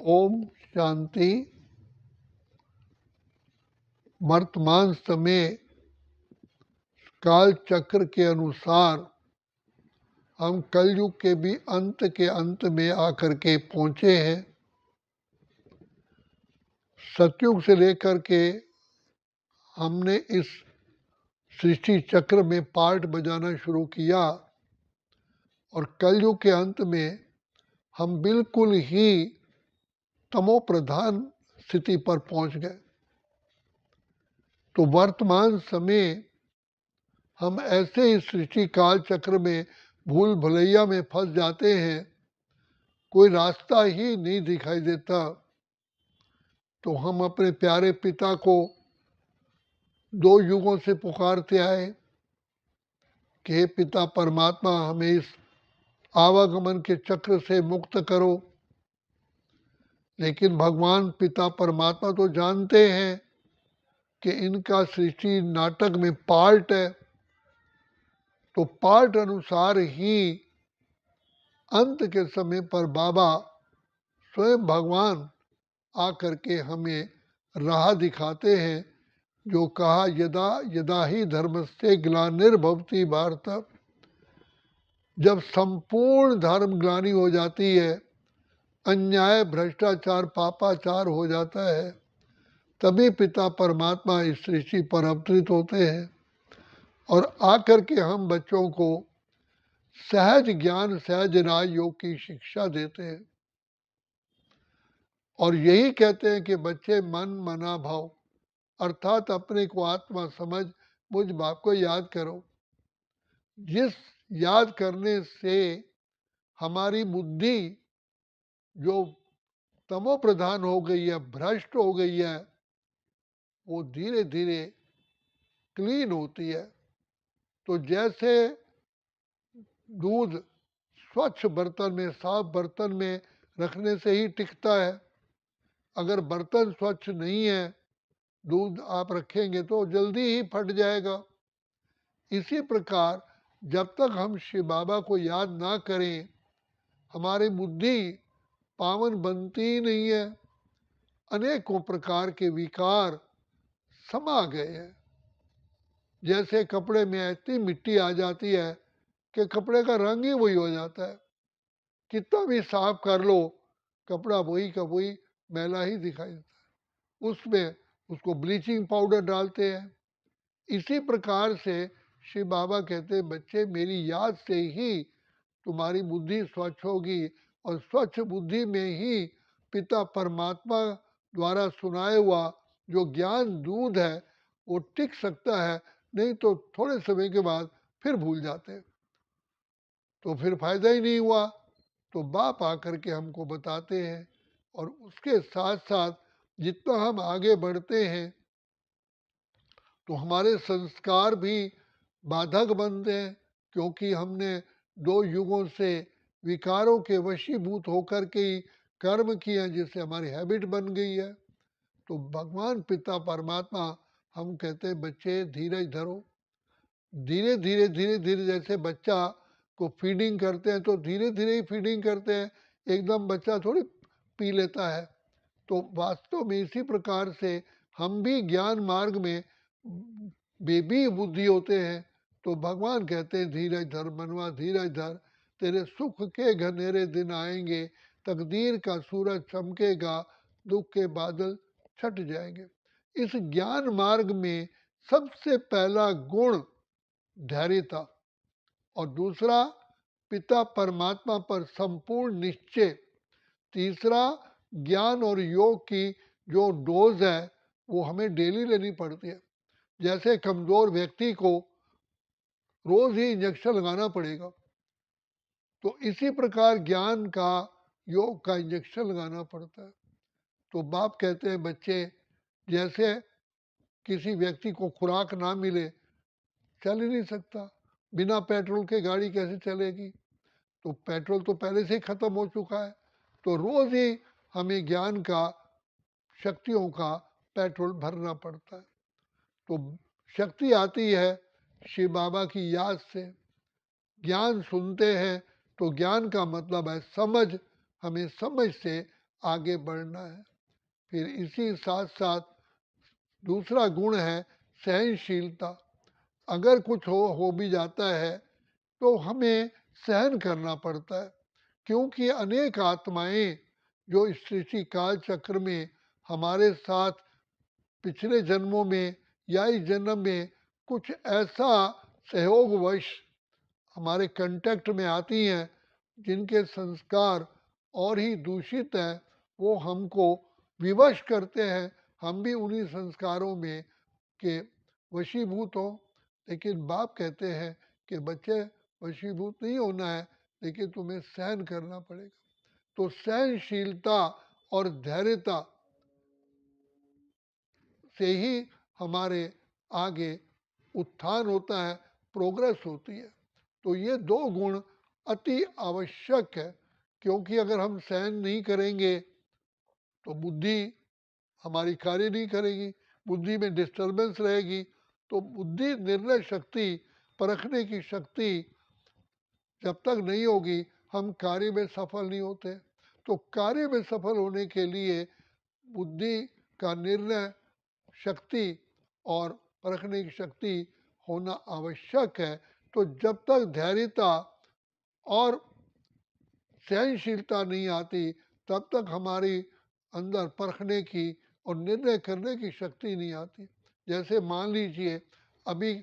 ओम शांति। वर्तमान समय काल चक्र के अनुसार हम कलयुग के भी अंत में आकर के पहुंचे हैं। सतयुग से लेकर के हमने इस सृष्टि चक्र में पार्ट बजाना शुरू किया और कलयुग के अंत में हम बिल्कुल ही तमो प्रधान स्थिति पर पहुंच गए। तो वर्तमान समय हम ऐसे ही सृष्टि काल चक्र में भूल भुलैया में फंस जाते हैं, कोई रास्ता ही नहीं दिखाई देता। तो हम अपने प्यारे पिता को 2 युगों से पुकारते आए कि हे पिता परमात्मा, हमें इस आवागमन के चक्र से मुक्त करो। लेकिन भगवान पिता परमात्मा तो जानते हैं कि इनका सृष्टि नाटक में पार्ट है, तो पार्ट अनुसार ही अंत के समय पर बाबा स्वयं भगवान आकर के हमें राह दिखाते हैं। जो कहा यदा यदा ही धर्मस्य ग्लानिर्भवति भारत, जब संपूर्ण धर्म ग्लानि हो जाती है, अन्याय भ्रष्टाचार पापाचार हो जाता है, तभी पिता परमात्मा इस सृष्टि पर अवतरित होते हैं और आकर के हम बच्चों को सहज ज्ञान सहज राजयोग की शिक्षा देते हैं। और यही कहते हैं कि बच्चे मन मना भाव, अर्थात अपने को आत्मा समझ मुझ बाप को याद करो। जिस याद करने से हमारी बुद्धि जो तमो प्रधान हो गई है, भ्रष्ट हो गई है, वो धीरे धीरे क्लीन होती है। तो जैसे दूध स्वच्छ बर्तन में, साफ बर्तन में रखने से ही टिकता है, अगर बर्तन स्वच्छ नहीं है, दूध आप रखेंगे तो जल्दी ही फट जाएगा। इसी प्रकार जब तक हम शिव बाबा को याद ना करें, हमारी बुद्धि पावन बनती ही नहीं है। अनेकों प्रकार के विकार समा गए हैं। जैसे कपड़े में इतनी मिट्टी आ जाती है कि कपड़े का रंग ही वही हो जाता है। कितना भी साफ कर लो, कपड़ा वही का वही मैला ही दिखाई देता है। उसमें उसको ब्लीचिंग पाउडर डालते हैं। इसी प्रकार से शिव बाबा कहते हैं, बच्चे मेरी याद से ही तुम्हारी बुद्धि स्वच्छ होगी और स्वच्छ बुद्धि में ही पिता परमात्मा द्वारा सुनाया हुआ जो ज्ञान दूध है वो टिक सकता है। नहीं तो थोड़े समय के बाद फिर भूल जाते हैं, तो फिर फायदा ही नहीं हुआ। तो बाप आकर के हमको बताते हैं और उसके साथ साथ जितना हम आगे बढ़ते हैं तो हमारे संस्कार भी बाधक बनते हैं, क्योंकि हमने 2 युगों से विकारों के वशीभूत होकर के ही कर्म किए हैं, जिससे हमारी हैबिट बन गई है। तो भगवान पिता परमात्मा हम कहते हैं, बच्चे धीरज धरो। धीरे धीरे धीरे धीरे जैसे बच्चा को फीडिंग करते हैं तो धीरे धीरे ही फीडिंग करते हैं, एकदम बच्चा थोड़ी पी लेता है। तो वास्तव में इसी प्रकार से हम भी ज्ञान मार्ग में बेबी बुद्धि होते हैं। तो भगवान कहते हैं, धीरज धर मनवा धीरज धर, तेरे सुख के घनेरे दिन आएंगे, तकदीर का सूरज चमकेगा, दुख के बादल छट जाएंगे। इस ज्ञान मार्ग में सबसे पहला गुण धैर्यता और दूसरा पिता परमात्मा पर संपूर्ण निश्चय, तीसरा ज्ञान और योग की जो डोज है वो हमें डेली लेनी पड़ती है। जैसे कमजोर व्यक्ति को रोज ही इंजेक्शन लगाना पड़ेगा, तो इसी प्रकार ज्ञान का योग का इंजेक्शन लगाना पड़ता है। तो बाप कहते हैं, बच्चे जैसे किसी व्यक्ति को खुराक ना मिले, चल ही नहीं सकता, बिना पेट्रोल के गाड़ी कैसे चलेगी, तो पेट्रोल तो पहले से ही खत्म हो चुका है। तो रोज ही हमें ज्ञान का, शक्तियों का पेट्रोल भरना पड़ता है। तो शक्ति आती है शिव बाबा की याद से। ज्ञान सुनते हैं तो ज्ञान का मतलब है समझ, हमें समझ से आगे बढ़ना है। फिर इसी साथ साथ दूसरा गुण है सहनशीलता। अगर कुछ हो भी जाता है तो हमें सहन करना पड़ता है, क्योंकि अनेक आत्माएं जो इस सृष्टि काल चक्र में हमारे साथ पिछले जन्मों में या इस जन्म में कुछ ऐसा सहयोगवश हमारे कांटेक्ट में आती हैं जिनके संस्कार और ही दूषित हैं, वो हमको विवश करते हैं, हम भी उन्हीं संस्कारों में के वशीभूत हों। लेकिन बाप कहते हैं कि बच्चे वशीभूत नहीं होना है, लेकिन तुम्हें सहन करना पड़ेगा। तो सहनशीलता और धैर्यता से ही हमारे आगे उत्थान होता है, प्रोग्रेस होती है। तो ये दो गुण अति आवश्यक है, क्योंकि अगर हम सहन नहीं करेंगे तो बुद्धि हमारी कार्य नहीं करेगी, बुद्धि में डिस्टरबेंस रहेगी। तो बुद्धि निर्णय शक्ति, परखने की शक्ति जब तक नहीं होगी, हम कार्य में सफल नहीं होते। तो कार्य में सफल होने के लिए बुद्धि का निर्णय शक्ति और परखने की शक्ति होना आवश्यक है। तो जब तक धैर्यता और सहनशीलता नहीं आती, तब तक हमारी अंदर परखने की और निर्णय करने की शक्ति नहीं आती। जैसे मान लीजिए अभी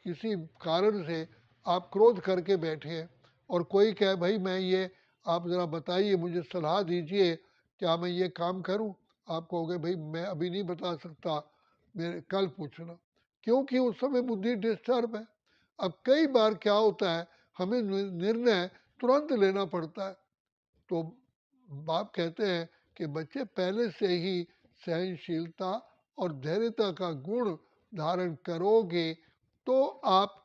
किसी कारण से आप क्रोध करके बैठे हैं और कोई कहे भाई मैं ये, आप ज़रा बताइए, मुझे सलाह दीजिए, क्या मैं ये काम करूं? आप कहोगे भाई मैं अभी नहीं बता सकता, मेरे कल पूछना। क्योंकि उस समय बुद्धि डिस्टर्ब है। अब कई बार क्या होता है, हमें निर्णय तुरंत लेना पड़ता है। तो बाप कहते हैं कि बच्चे पहले से ही सहनशीलता और धैर्यता का गुण धारण करोगे तो आप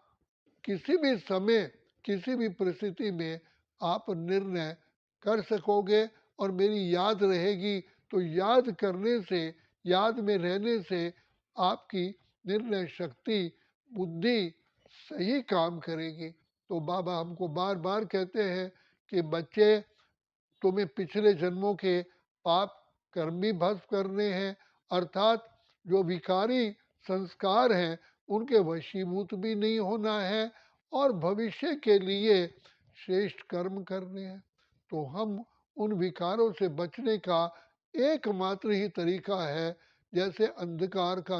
किसी भी समय, किसी भी परिस्थिति में आप निर्णय कर सकोगे और मेरी याद रहेगी। तो याद करने से, याद में रहने से आपकी निर्णय शक्ति, बुद्धि सही काम करेगी। तो बाबा हमको बार बार कहते हैं कि बच्चे, तुम्हें पिछले जन्मों के पाप कर्म भी भस्म करने हैं, अर्थात जो विकारी संस्कार हैं उनके वशीभूत भी नहीं होना है और भविष्य के लिए श्रेष्ठ कर्म करने हैं। तो हम उन विकारों से बचने का एकमात्र ही तरीका है, जैसे अंधकार का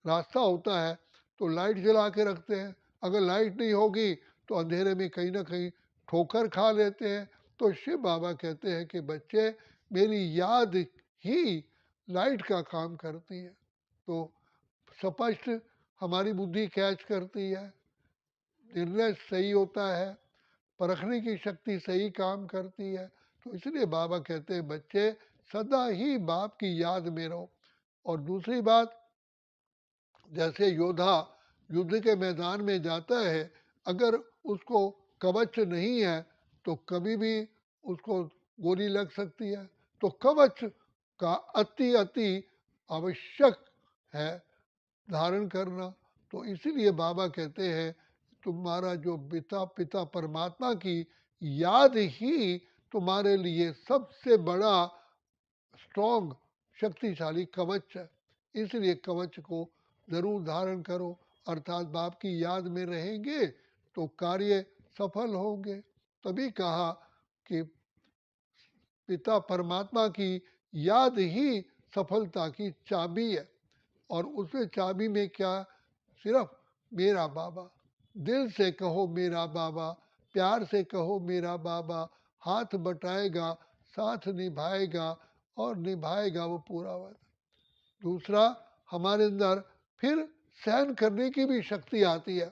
रास्ता होता है तो लाइट जला के रखते हैं, अगर लाइट नहीं होगी तो अंधेरे में कहीं ना कहीं ठोकर खा लेते हैं। तो शिव बाबा कहते हैं कि बच्चे, मेरी याद ही लाइट का काम करती है। तो स्पष्ट हमारी बुद्धि कैच करती है, निर्णय सही होता है, परखने की शक्ति सही काम करती है। तो इसलिए बाबा कहते हैं बच्चे सदा ही बाप की याद में रहो। और दूसरी बात, जैसे योद्धा युद्ध के मैदान में जाता है, अगर उसको कवच नहीं है तो कभी भी उसको गोली लग सकती है। तो कवच का अति अति आवश्यक है धारण करना। तो इसीलिए बाबा कहते हैं तुम्हारा जो पिता पिता परमात्मा की याद ही तुम्हारे लिए सबसे बड़ा स्ट्रॉन्ग शक्तिशाली कवच है। इसलिए कवच को जरूर धारण करो, अर्थात बाप की याद में रहेंगे तो कार्य सफल होंगे। तभी कहा कि पिता परमात्मा की याद ही सफलता की चाबी है। और उसमें चाबी में क्या, सिर्फ मेरा बाबा, दिल से कहो मेरा बाबा, प्यार से कहो मेरा बाबा, हाथ बटाएगा, साथ निभाएगा और निभाएगा वो पूरा वादा। दूसरा, हमारे अंदर फिर सहन करने की भी शक्ति आती है।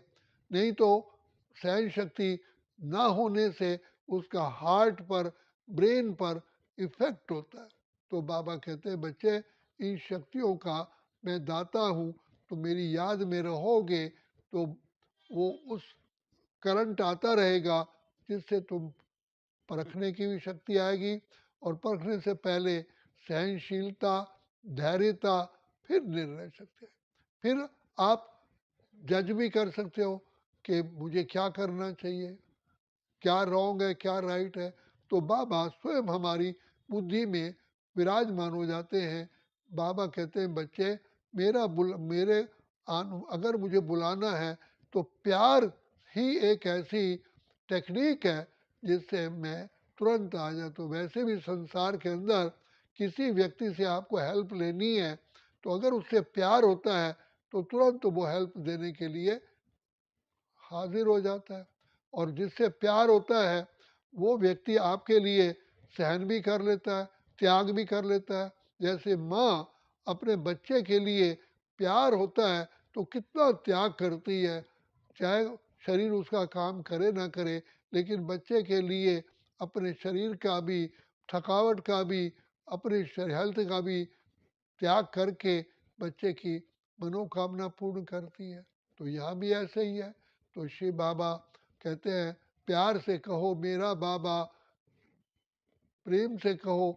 नहीं तो सहन शक्ति ना होने से उसका हार्ट पर, ब्रेन पर इफेक्ट होता है। तो बाबा कहते हैं बच्चे, इन शक्तियों का मैं दाता हूँ, तो मेरी याद में रहोगे तो वो उस करंट आता रहेगा जिससे तुम परखने की भी शक्ति आएगी। और परखने से पहले सहनशीलता, धैर्यता, फिर निर्णय शक्ति, फिर आप जज भी कर सकते हो कि मुझे क्या करना चाहिए, क्या रॉन्ग है क्या राइट है। तो बाबा स्वयं हमारी बुद्धि में विराजमान हो जाते हैं। बाबा कहते हैं बच्चे मेरे अगर मुझे बुलाना है तो प्यार ही एक ऐसी टेक्निक है जिससे मैं तुरंत आ जाता। तो वैसे भी संसार के अंदर किसी व्यक्ति से आपको हेल्प लेनी है तो अगर उससे प्यार होता है तो तुरंत वो हेल्प देने के लिए हाजिर हो जाता है। और जिससे प्यार होता है वो व्यक्ति आपके लिए सहन भी कर लेता है, त्याग भी कर लेता है। जैसे माँ अपने बच्चे के लिए प्यार होता है तो कितना त्याग करती है, चाहे शरीर उसका काम करे ना करे, लेकिन बच्चे के लिए अपने शरीर का भी, थकावट का भी, अपने हेल्थ का भी त्याग करके बच्चे की मनोकामना पूर्ण करती है। तो यहाँ भी ऐसे ही है। तो शिव बाबा कहते हैं प्यार से कहो मेरा बाबा, प्रेम से कहो,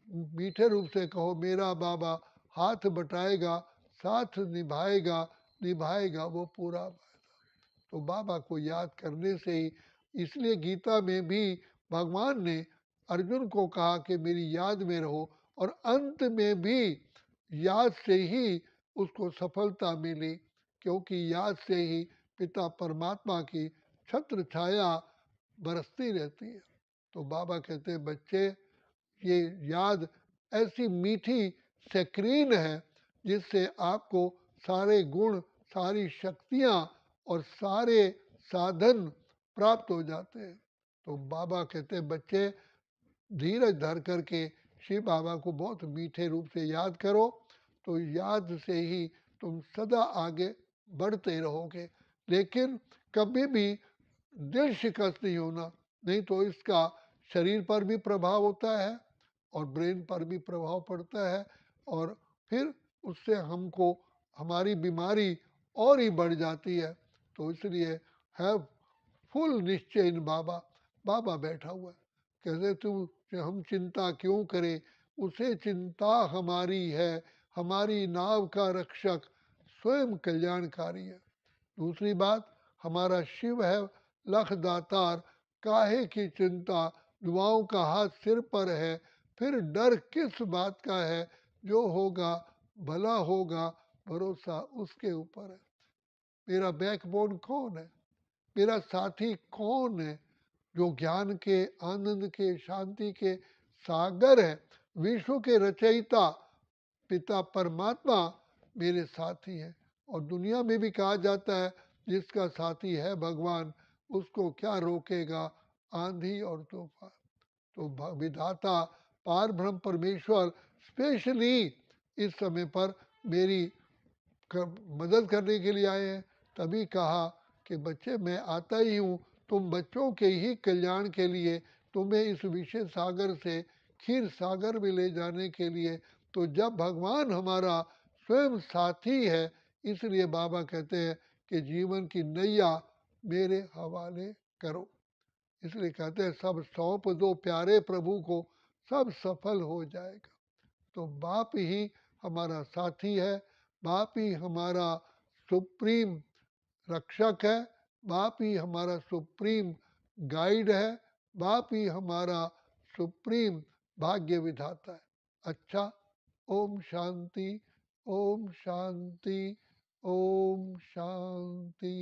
मीठे रूप से कहो मेरा बाबा, हाथ बटाएगा साथ निभाएगा, निभाएगा वो पूरा वादा। तो बाबा को याद करने से ही, इसलिए गीता में भी भगवान ने अर्जुन को कहा कि मेरी याद में रहो, और अंत में भी याद से ही उसको सफलता मिली, क्योंकि याद से ही पिता परमात्मा की छत्र छाया बरसती रहती है। तो बाबा कहते हैं बच्चे, ये याद ऐसी मीठी स्क्रीन है जिससे आपको सारे गुण, सारी शक्तियाँ और सारे साधन प्राप्त हो जाते हैं। तो बाबा कहते हैं बच्चे धीरज धर करके शिव बाबा को बहुत मीठे रूप से याद करो, तो याद से ही तुम सदा आगे बढ़ते रहोगे। लेकिन कभी भी दिल शिकस्त नहीं होना, नहीं तो इसका शरीर पर भी प्रभाव होता है और ब्रेन पर भी प्रभाव पड़ता है, और फिर उससे हमको हमारी बीमारी और ही बढ़ जाती है। तो इसलिए हैव फुल निश्चय इन बाबा। बाबा बैठा हुआ है, कहते तू हम चिंता क्यों करें, उसे चिंता हमारी है, हमारी नाव का रक्षक स्वयं कल्याणकारी है। दूसरी बात, हमारा शिव है लख दातार, काहे की चिंता, दुआओं का हाथ सिर पर है, फिर डर किस बात का है, जो होगा भला होगा, भरोसा उसके ऊपर है। मेरा बैकबोन कौन है, मेरा साथी कौन है, जो ज्ञान के, आनंद के, शांति के सागर है, विश्व के रचयिता पिता परमात्मा मेरे साथी हैं। और दुनिया में भी कहा जाता है जिसका साथी है भगवान, उसको क्या रोकेगा आंधी और तूफान। तो विधाता पार ब्रह्म परमेश्वर स्पेशली इस समय पर मेरी मदद करने के लिए आए हैं। तभी कहा कि बच्चे मैं आता ही हूँ तुम बच्चों के ही कल्याण के लिए, तुम्हें इस विषय सागर से क्षीर सागर में ले जाने के लिए। तो जब भगवान हमारा स्वयं साथी है, इसलिए बाबा कहते हैं कि जीवन की नैया मेरे हवाले करो। इसलिए कहते हैं सब सौंप दो प्यारे प्रभु को, सब सफल हो जाएगा। तो बाप ही हमारा साथी है, बाप ही हमारा सुप्रीम रक्षक है, बाप ही हमारा सुप्रीम गाइड है, बाप ही हमारा सुप्रीम भाग्य विधाता है। अच्छा, ओम शांति, ओम शांति, ओम शांति।